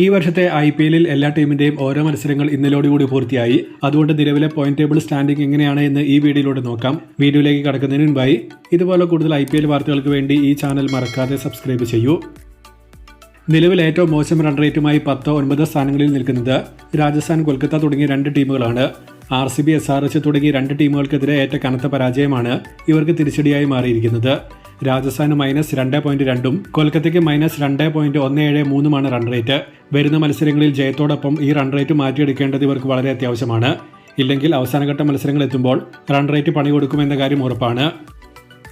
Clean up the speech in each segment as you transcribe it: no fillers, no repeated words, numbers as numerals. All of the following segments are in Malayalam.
ഈ വർഷത്തെ IPL എല്ലാ ടീമിന്റെയും ഓരോ മത്സരങ്ങൾ ഇന്നലോടുകൂടി പൂർത്തിയായി. അതുകൊണ്ട് നിലവിലെ പോയിന്റ് ടേബിൾ സ്റ്റാൻഡിംഗ് എങ്ങനെയാണ് എന്ന് ഈ വീഡിയോയിലൂടെ നോക്കാം. വീഡിയോയിലേക്ക് കടക്കുന്നതിന് മുൻപായി ഇതുപോലെ കൂടുതൽ IPL വാർത്തകൾക്ക് വേണ്ടി ഈ ചാനൽ മറക്കാതെ സബ്സ്ക്രൈബ് ചെയ്യൂ. നിലവിൽ ഏറ്റവും മോശം റൺ റേറ്റുമായി 10-9 സ്ഥാനങ്ങളിൽ നിൽക്കുന്നത് രാജസ്ഥാൻ, കൊൽക്കത്ത തുടങ്ങിയ രണ്ട് ടീമുകളാണ്. RCB, SRH തുടങ്ങിയ രണ്ട് ടീമുകൾക്കെതിരെ ഏറ്റ കനത്ത പരാജയമാണ് ഇവർക്ക് തിരിച്ചടിയായി മാറിയിരിക്കുന്നത്. രാജസ്ഥാന് -2.2ഉം കൊൽക്കത്തയ്ക്ക് -2.173 റൺ റേറ്റ്. വരുന്ന മത്സരങ്ങളിൽ ജയത്തോടൊപ്പം ഈ റൺ റേറ്റ് മാറ്റിയെടുക്കേണ്ടത് ഇവർക്ക് വളരെ അത്യാവശ്യമാണ്. ഇല്ലെങ്കിൽ അവസാനഘട്ട മത്സരങ്ങൾ എത്തുമ്പോൾ റൺ റേറ്റ് പണി കൊടുക്കുമെന്ന കാര്യം ഉറപ്പാണ്.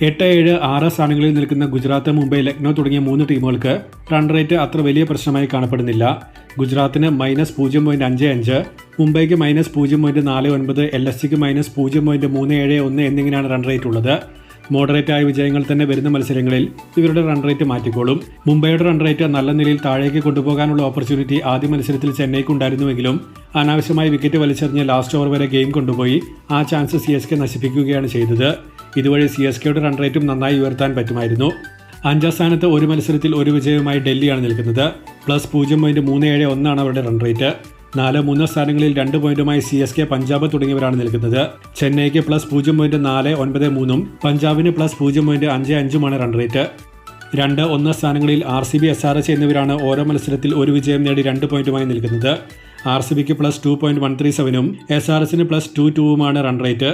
8, 7, 6 സ്ഥാനങ്ങളിൽ നിൽക്കുന്ന ഗുജറാത്ത്, മുംബൈ, ലക്നൗ തുടങ്ങിയ മൂന്ന് ടീമുകൾക്ക് റൺ റേറ്റ് അത്ര വലിയ പ്രശ്നമായി കാണപ്പെടുന്നില്ല. ഗുജറാത്തിന് -0.55, മുംബൈക്ക് -0.49, LSGക്ക് -0.371 എന്നിങ്ങനെയാണ് റൺ റേറ്റ് ഉള്ളത്. മോഡറേറ്റായ വിജയങ്ങൾ തന്നെ വരുന്ന മത്സരങ്ങളിൽ ഇവരുടെ റൺ റേറ്റ് മാറ്റിക്കോളും. മുംബൈയുടെ റൺ റേറ്റ് നല്ല നിലയിൽ താഴേക്ക് കൊണ്ടുപോകാനുള്ള ഓപ്പർച്യൂണിറ്റി ആദ്യ മത്സരത്തിൽ ചെന്നൈക്ക് ഉണ്ടായിരുന്നുവെങ്കിലും അനാവശ്യമായി വിക്കറ്റ് വലിച്ചെറിഞ്ഞ് ലാസ്റ്റ് ഓവർ വരെ ഗെയിം കൊണ്ടുപോയി ആ ചാൻസ് CSK നശിപ്പിക്കുകയാണ് ചെയ്തത്. ഇതുവഴി CSKയുടെ റൺ റേറ്റും നന്നായി ഉയർത്താൻ പറ്റുമായിരുന്നു. 5ാം സ്ഥാനത്ത് ഒരു മത്സരത്തിൽ ഒരു വിജയവുമായി ഡൽഹിയാണ് നിൽക്കുന്നത്. +0.371 അവരുടെ റൺ റേറ്റ്. 4-3 സ്ഥാനങ്ങളിൽ 2 പോയിന്റുമായി CSK, പഞ്ചാബ് തുടങ്ങിയവരാണ് നിൽക്കുന്നത്. ചെന്നൈക്ക് +0.493ഉം പഞ്ചാബിന് +0.55 റൺ റേറ്റ്. 2-1 സ്ഥാനങ്ങളിൽ RCB, SRH എന്നിവരാണ് ഓരോ മത്സരത്തിൽ ഒരു വിജയം നേടി 2 പോയിന്റുമായി നിൽക്കുന്നത്. RCBക്ക് +2.137ഉം SRHന് +2.2ഉമാണ് റൺ റേറ്റ്.